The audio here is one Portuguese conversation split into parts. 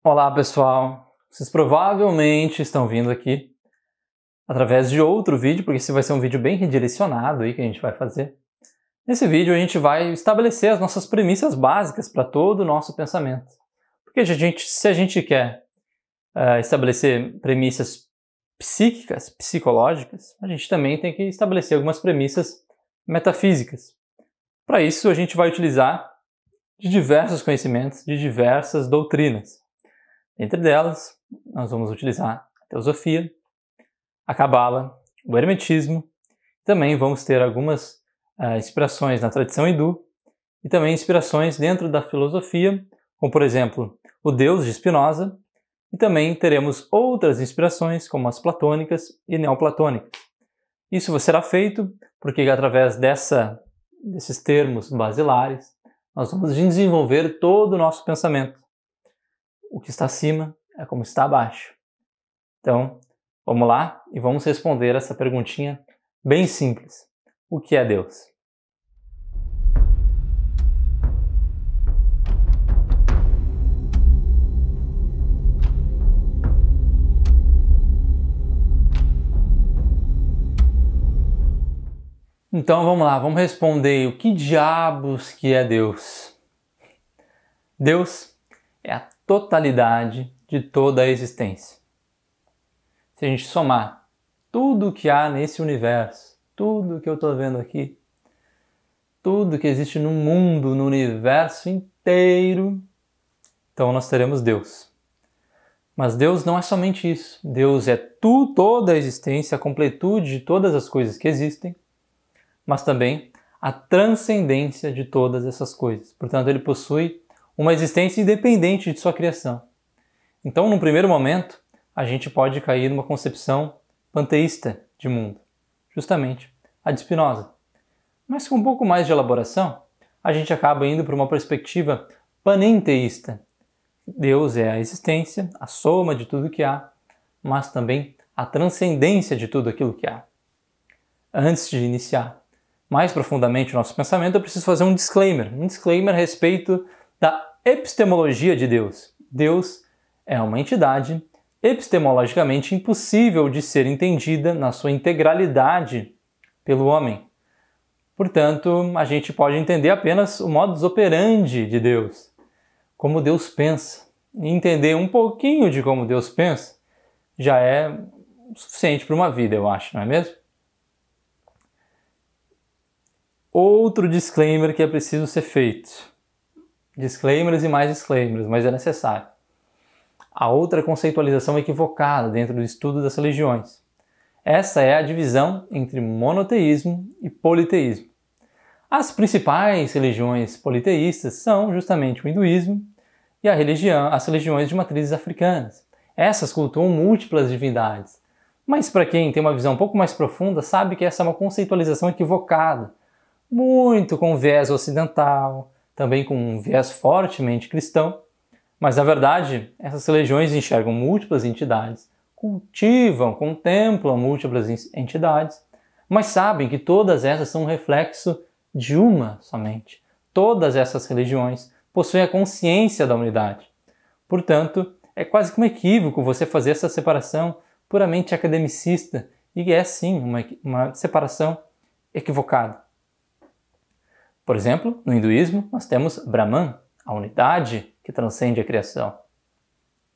Olá pessoal, vocês provavelmente estão vindo aqui através de outro vídeo, porque esse vai ser um vídeo bem redirecionado aí que a gente vai fazer. Nesse vídeo a gente vai estabelecer as nossas premissas básicas para todo o nosso pensamento. Porque se a gente quer estabelecer premissas psíquicas, psicológicas, a gente também tem que estabelecer algumas premissas metafísicas. Para isso a gente vai utilizar de diversos conhecimentos, de diversas doutrinas. Entre delas, nós vamos utilizar a teosofia, a cabala, o hermetismo. Também vamos ter algumas inspirações na tradição hindu e também inspirações dentro da filosofia, como por exemplo o Deus de Spinoza, e também teremos outras inspirações como as platônicas e neoplatônicas. Isso será feito porque através desses termos basilares nós vamos desenvolver todo o nosso pensamento. O que está acima é como está abaixo. Então, vamos lá e vamos responder essa perguntinha bem simples. O que é Deus? Então vamos lá, vamos responder o que diabos que é Deus? Deus é a totalidade de toda a existência. Se a gente somar tudo que há nesse universo, tudo que eu estou vendo aqui, tudo que existe no mundo, no universo inteiro, então nós teremos Deus. Mas Deus não é somente isso. Deus é toda a existência, a completude de todas as coisas que existem, mas também a transcendência de todas essas coisas. Portanto, ele possui uma existência independente de sua criação. Então, num primeiro momento, a gente pode cair numa concepção panteísta de mundo, justamente a de Spinoza. Mas com um pouco mais de elaboração, a gente acaba indo para uma perspectiva panenteísta. Deus é a existência, a soma de tudo que há, mas também a transcendência de tudo aquilo que há. Antes de iniciar mais profundamente o nosso pensamento, eu preciso fazer um disclaimer a respeito da epistemologia de Deus. Deus é uma entidade epistemologicamente impossível de ser entendida na sua integralidade pelo homem. Portanto, a gente pode entender apenas o modus operandi de Deus, como Deus pensa. E entender um pouquinho de como Deus pensa já é suficiente para uma vida, eu acho, não é mesmo? Outro disclaimer que é preciso ser feito. Disclaimers e mais disclaimers, mas é necessário. A outra conceitualização equivocada dentro do estudo das religiões. Essa é a divisão entre monoteísmo e politeísmo. As principais religiões politeístas são justamente o hinduísmo e as religiões de matrizes africanas. Essas cultuam múltiplas divindades. Mas para quem tem uma visão um pouco mais profunda, sabe que essa é uma conceitualização equivocada, muito com viés ocidental, também com um viés fortemente cristão, mas na verdade essas religiões enxergam múltiplas entidades, contemplam múltiplas entidades, mas sabem que todas essas são um reflexo de uma somente. Todas essas religiões possuem a consciência da unidade. Portanto, é quase que um equívoco você fazer essa separação puramente academicista, e é sim uma separação equivocada. Por exemplo, no hinduísmo, nós temos Brahman, a unidade que transcende a criação.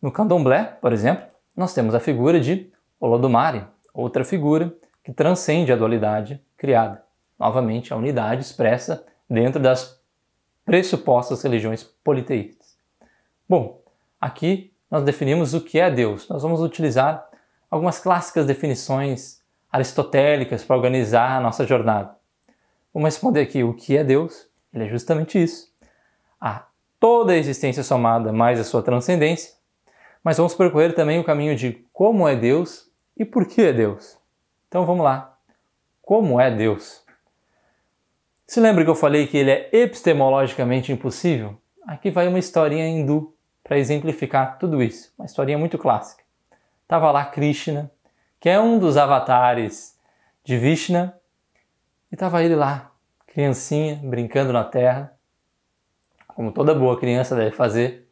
No candomblé, por exemplo, nós temos a figura de Olodumare, outra figura que transcende a dualidade criada. Novamente, a unidade expressa dentro das pressupostas religiões politeístas. Bom, aqui nós definimos o que é Deus. Nós vamos utilizar algumas clássicas definições aristotélicas para organizar a nossa jornada. Vamos responder aqui o que é Deus. Ele é justamente isso. Toda a existência somada mais a sua transcendência. Mas vamos percorrer também o caminho de como é Deus e por que é Deus. Então vamos lá. Como é Deus? Se lembra que eu falei que ele é epistemologicamente impossível? Aqui vai uma historinha hindu para exemplificar tudo isso. Uma historinha muito clássica. Estava lá Krishna, que é um dos avatares de Vishnu, e estava ele lá, criancinha, brincando na terra, como toda boa criança deve fazer.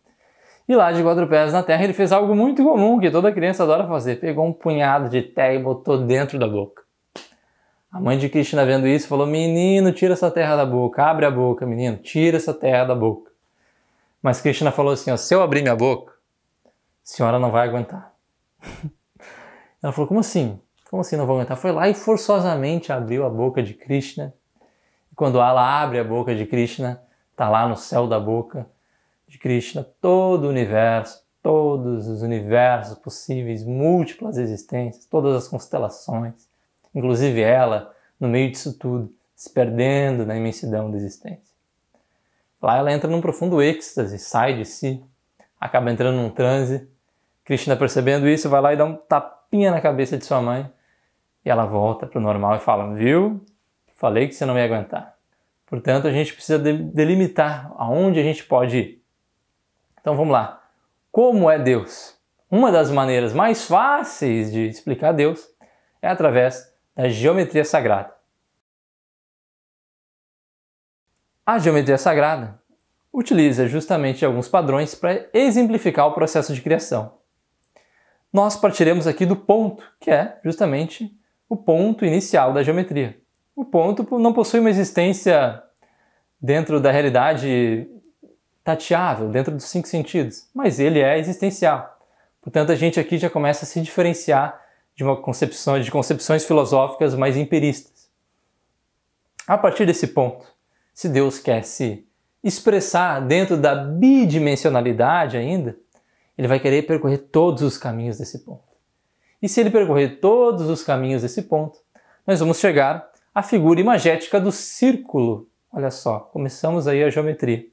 E lá de 4 pés na terra ele fez algo muito comum que toda criança adora fazer. Pegou um punhado de terra e botou dentro da boca. A mãe de Krishna vendo isso falou: menino, tira essa terra da boca, abre a boca, menino, tira essa terra da boca. Mas Krishna falou assim: ó, se eu abrir minha boca, a senhora não vai aguentar. Ela falou: como assim? Como assim não vou aguentar? Foi lá e forçosamente abriu a boca de Krishna. E quando ela abre a boca de Krishna, está lá no céu da boca de Krishna todo o universo, todos os universos possíveis, múltiplas existências, todas as constelações, inclusive ela, no meio disso tudo, se perdendo na imensidão da existência. Lá ela entra num profundo êxtase, sai de si, acaba entrando num transe. Krishna, percebendo isso, vai lá e dá um tapinha na cabeça de sua mãe e ela volta para o normal e fala: viu? Falei que você não ia aguentar. Portanto, a gente precisa delimitar aonde a gente pode ir. Então vamos lá. Como é Deus? Uma das maneiras mais fáceis de explicar Deus é através da geometria sagrada. A geometria sagrada utiliza justamente alguns padrões para exemplificar o processo de criação. Nós partiremos aqui do ponto, que é justamente o ponto inicial da geometria. O ponto não possui uma existência dentro da realidade tateável, dentro dos 5 sentidos, mas ele é existencial. Portanto, a gente aqui já começa a se diferenciar de concepções filosóficas mais empiristas. A partir desse ponto, se Deus quer se expressar dentro da bidimensionalidade ainda, ele vai querer percorrer todos os caminhos desse ponto. E se ele percorrer todos os caminhos desse ponto, nós vamos chegar à figura imagética do círculo. Olha só, começamos aí a geometria.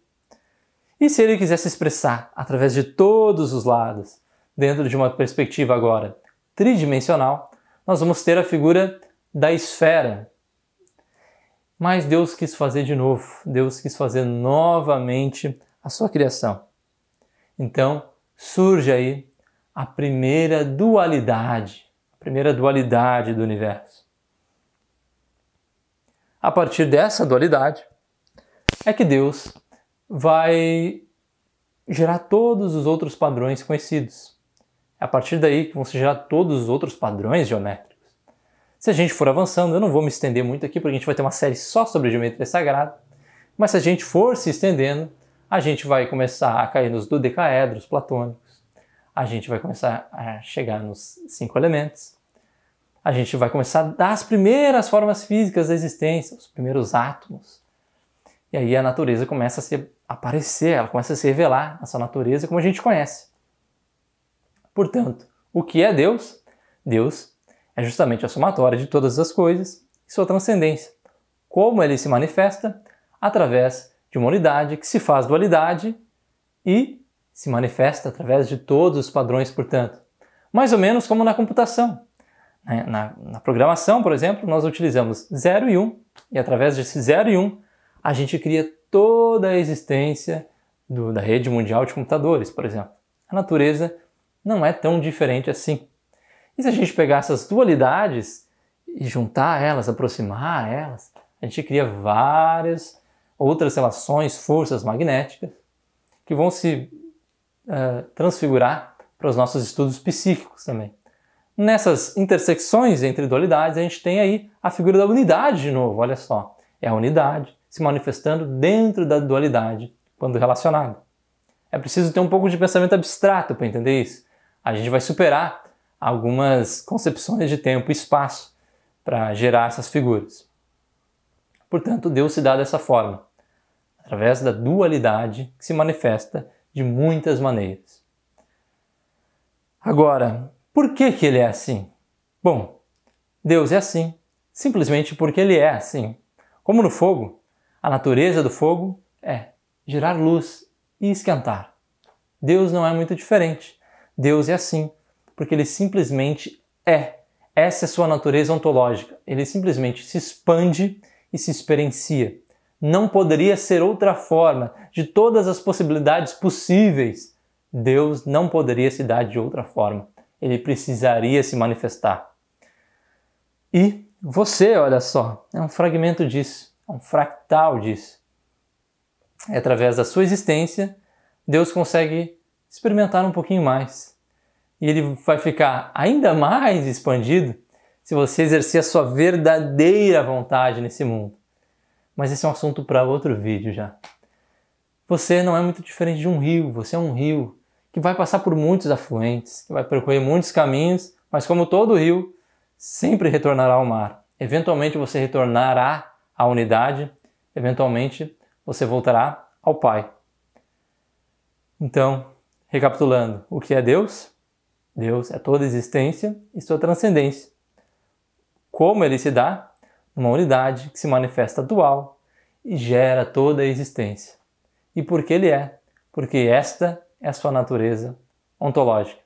E se ele quiser se expressar através de todos os lados, dentro de uma perspectiva agora tridimensional, nós vamos ter a figura da esfera. Mas Deus quis fazer de novo, Deus quis fazer novamente a sua criação. Então surge aí a primeira dualidade do universo. A partir dessa dualidade é que Deus vai gerar todos os outros padrões conhecidos. É a partir daí que vão se gerar todos os outros padrões geométricos. Se a gente for avançando, eu não vou me estender muito aqui, porque a gente vai ter uma série só sobre geometria sagrada, mas se a gente for se estendendo, a gente vai começar a cair nos dodecaedros platônicos, a gente vai começar a chegar nos 5 elementos, a gente vai começar a dar as primeiras formas físicas da existência, os primeiros átomos. E aí a natureza começa a aparecer, ela começa a se revelar, essa natureza como a gente conhece. Portanto, o que é Deus? Deus é justamente a somatória de todas as coisas e sua transcendência. Como ele se manifesta? Através de uma unidade que se faz dualidade e se manifesta através de todos os padrões, portanto. Mais ou menos como na computação. Na programação, por exemplo, nós utilizamos 0 e 1, e através desse 0 e 1, a gente cria toda a existência da rede mundial de computadores, por exemplo. A natureza não é tão diferente assim. E se a gente pegar essas dualidades e juntar elas, aproximar elas, a gente cria várias outras relações, forças magnéticas, que vão se transfigurar para os nossos estudos psíquicos também. Nessas intersecções entre dualidades, a gente tem aí a figura da unidade de novo, olha só. É a unidade se manifestando dentro da dualidade, quando relacionada. É preciso ter um pouco de pensamento abstrato para entender isso. A gente vai superar algumas concepções de tempo e espaço para gerar essas figuras. Portanto, Deus se dá dessa forma, através da dualidade que se manifesta de muitas maneiras. Agora, por que ele é assim? Bom, Deus é assim, simplesmente porque ele é assim. Como no fogo, a natureza do fogo é gerar luz e esquentar. Deus não é muito diferente. Deus é assim, porque ele simplesmente é. Essa é a sua natureza ontológica. Ele simplesmente se expande e se experiencia. Não poderia ser outra forma. De todas as possibilidades possíveis, Deus não poderia se dar de outra forma. Ele precisaria se manifestar. E você, olha só, é um fragmento disso, é um fractal disso. É através da sua existência, Deus consegue experimentar um pouquinho mais. E ele vai ficar ainda mais expandido se você exercer a sua verdadeira vontade nesse mundo. Mas esse é um assunto para outro vídeo já. Você não é muito diferente de um rio, você é um rio que vai passar por muitos afluentes, que vai percorrer muitos caminhos, mas como todo rio, sempre retornará ao mar. Eventualmente você retornará à unidade, eventualmente você voltará ao Pai. Então, recapitulando, o que é Deus? Deus é toda existência e sua transcendência. Como ele se dá? Uma unidade que se manifesta dual e gera toda a existência. E por que ele é? Porque esta é a sua natureza ontológica.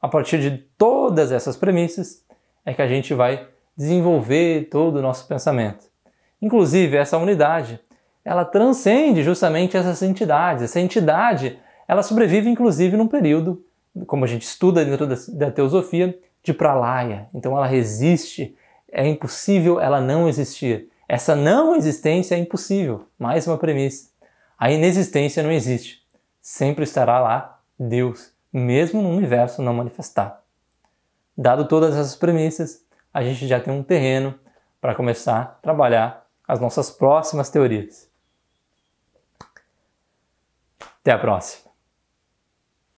A partir de todas essas premissas é que a gente vai desenvolver todo o nosso pensamento. Inclusive, essa unidade, ela transcende justamente essas entidades. Essa entidade, ela sobrevive inclusive num período, como a gente estuda dentro da teosofia, de pralaya. Então ela resiste, é impossível ela não existir. Essa não existência é impossível. Mais uma premissa. A inexistência não existe. Sempre estará lá Deus, mesmo no universo não manifestado. Dado todas essas premissas, a gente já tem um terreno para começar a trabalhar as nossas próximas teorias. Até a próxima!